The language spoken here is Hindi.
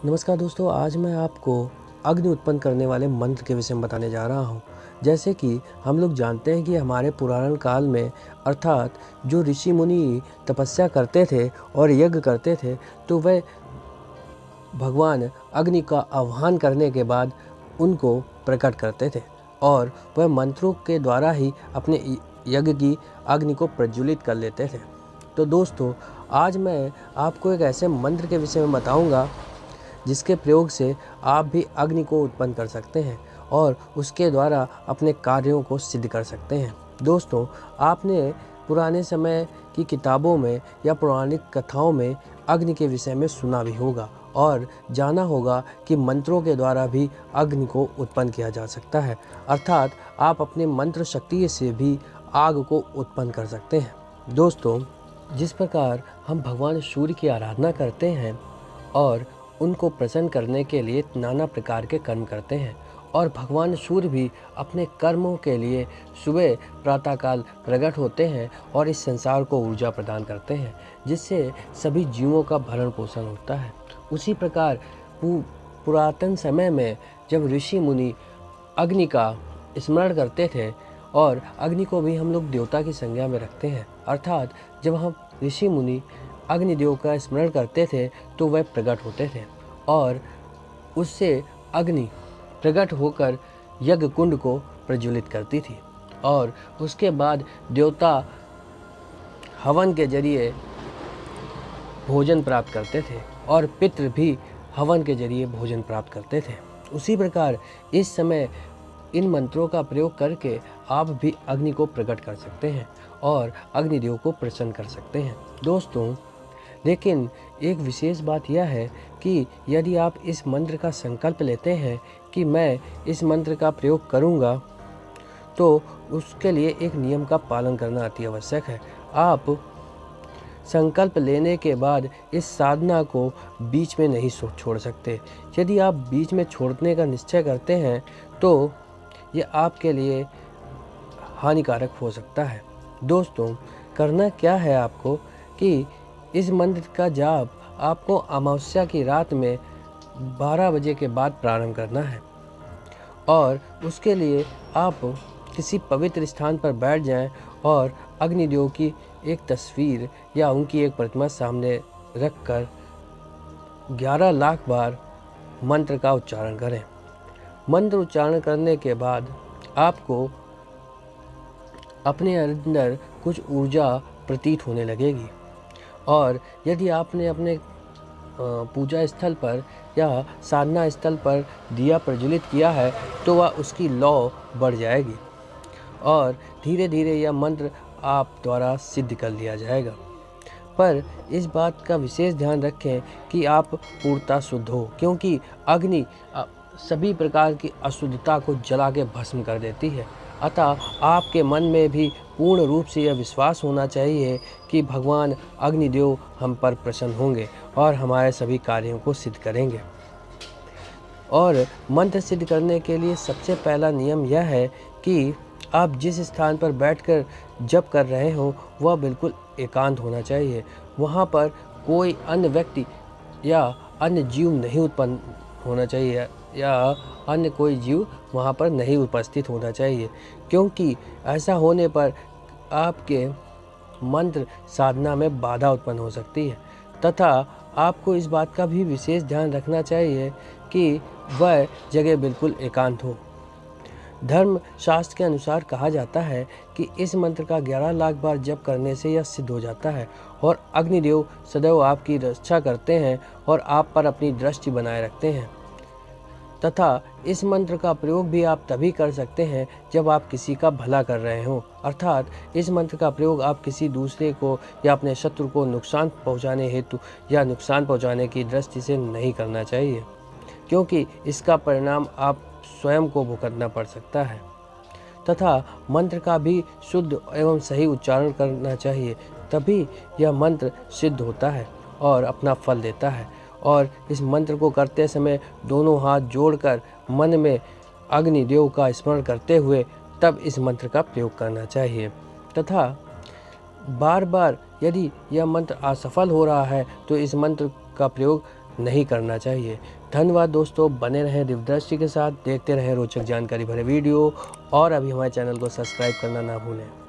नमस्कार दोस्तों, आज मैं आपको अग्नि उत्पन्न करने वाले मंत्र के विषय में बताने जा रहा हूँ। जैसे कि हम लोग जानते हैं कि हमारे पुराण काल में अर्थात जो ऋषि मुनि तपस्या करते थे और यज्ञ करते थे, तो वह भगवान अग्नि का आह्वान करने के बाद उनको प्रकट करते थे और वह मंत्रों के द्वारा ही अपने यज्ञ की अग्नि को प्रज्वलित कर लेते थे। तो दोस्तों, आज मैं आपको एक ऐसे मंत्र के विषय में बताऊंगा जिसके प्रयोग से आप भी अग्नि को उत्पन्न कर सकते हैं और उसके द्वारा अपने कार्यों को सिद्ध कर सकते हैं। दोस्तों, आपने पुराने समय की किताबों में या पौराणिक कथाओं में अग्नि के विषय में सुना भी होगा और जाना होगा कि मंत्रों के द्वारा भी अग्नि को उत्पन्न किया जा सकता है। अर्थात आप अपने मंत्र शक्ति से भी आग को उत्पन्न कर सकते हैं। दोस्तों, जिस प्रकार हम भगवान सूर्य की आराधना करते हैं और उनको प्रसन्न करने के लिए नाना प्रकार के कर्म करते हैं और भगवान सूर्य भी अपने कर्मों के लिए सुबह प्रातःकाल प्रकट होते हैं और इस संसार को ऊर्जा प्रदान करते हैं, जिससे सभी जीवों का भरण पोषण होता है। उसी प्रकार पुरातन समय में जब ऋषि मुनि अग्नि का स्मरण करते थे और अग्नि को भी हम लोग देवता की संज्ञा में रखते हैं, अर्थात जब हम ऋषि मुनि अग्निदेव का स्मरण करते थे तो वह प्रकट होते थे और उससे अग्नि प्रकट होकर यज्ञ कुंड को प्रज्वलित करती थी और उसके बाद देवता हवन के जरिए भोजन प्राप्त करते थे और पितृ भी हवन के जरिए भोजन प्राप्त करते थे। उसी प्रकार इस समय इन मंत्रों का प्रयोग करके आप भी अग्नि को प्रकट कर सकते हैं और अग्निदेव को प्रसन्न कर सकते हैं। दोस्तों, लेकिन एक विशेष बात यह है कि यदि आप इस मंत्र का संकल्प लेते हैं कि मैं इस मंत्र का प्रयोग करूंगा, तो उसके लिए एक नियम का पालन करना अति आवश्यक है। आप संकल्प लेने के बाद इस साधना को बीच में नहीं छोड़ सकते। यदि आप बीच में छोड़ने का निश्चय करते हैं तो यह आपके लिए हानिकारक हो सकता है। दोस्तों, करना क्या है आपको कि इस मंत्र का जाप आपको अमावस्या की रात में 12 बजे के बाद प्रारंभ करना है और उसके लिए आप किसी पवित्र स्थान पर बैठ जाएं और अग्निदेव की एक तस्वीर या उनकी एक प्रतिमा सामने रखकर 11 लाख बार मंत्र का उच्चारण करें। मंत्र उच्चारण करने के बाद आपको अपने अंदर कुछ ऊर्जा प्रतीत होने लगेगी और यदि आपने अपने पूजा स्थल पर या साधना स्थल पर दिया प्रज्वलित किया है तो वह उसकी लौ बढ़ जाएगी और धीरे धीरे यह मंत्र आप द्वारा सिद्ध कर लिया जाएगा। पर इस बात का विशेष ध्यान रखें कि आप पूर्णतः शुद्ध हो, क्योंकि अग्नि सभी प्रकार की अशुद्धता को जला के भस्म कर देती है। अतः आपके मन में भी पूर्ण रूप से यह विश्वास होना चाहिए कि भगवान अग्निदेव हम पर प्रसन्न होंगे और हमारे सभी कार्यों को सिद्ध करेंगे। और मंत्र सिद्ध करने के लिए सबसे पहला नियम यह है कि आप जिस स्थान पर बैठकर जप कर रहे हो वह बिल्कुल एकांत होना चाहिए। वहाँ पर कोई अन्य व्यक्ति या अन्य जीव नहीं उत्पन्न होना चाहिए या अन्य कोई जीव वहाँ पर नहीं उपस्थित होना चाहिए, क्योंकि ऐसा होने पर आपके मंत्र साधना में बाधा उत्पन्न हो सकती है। तथा आपको इस बात का भी विशेष ध्यान रखना चाहिए कि वह जगह बिल्कुल एकांत हो। धर्म शास्त्र के अनुसार कहा जाता है कि इस मंत्र का 11 लाख बार जप करने से यह सिद्ध हो जाता है और अग्निदेव सदैव आपकी रक्षा करते हैं और आप पर अपनी दृष्टि बनाए रखते हैं। तथा इस मंत्र का प्रयोग भी आप तभी कर सकते हैं जब आप किसी का भला कर रहे हों, अर्थात इस मंत्र का प्रयोग आप किसी दूसरे को या अपने शत्रु को नुकसान पहुंचाने हेतु या नुकसान पहुंचाने की दृष्टि से नहीं करना चाहिए, क्योंकि इसका परिणाम आप स्वयं को भुगतना पड़ सकता है। तथा मंत्र का भी शुद्ध एवं सही उच्चारण करना चाहिए, तभी यह मंत्र सिद्ध होता है और अपना फल देता है। और इस मंत्र को करते समय दोनों हाथ जोड़कर मन में अग्निदेव का स्मरण करते हुए तब इस मंत्र का प्रयोग करना चाहिए। तथा बार बार यदि यह मंत्र असफल हो रहा है तो इस मंत्र का प्रयोग नहीं करना चाहिए। धन्यवाद दोस्तों, बने रहें दिव्यदृष्टि के साथ, देखते रहें रोचक जानकारी भरे वीडियो और अभी हमारे चैनल को सब्सक्राइब करना ना भूलें।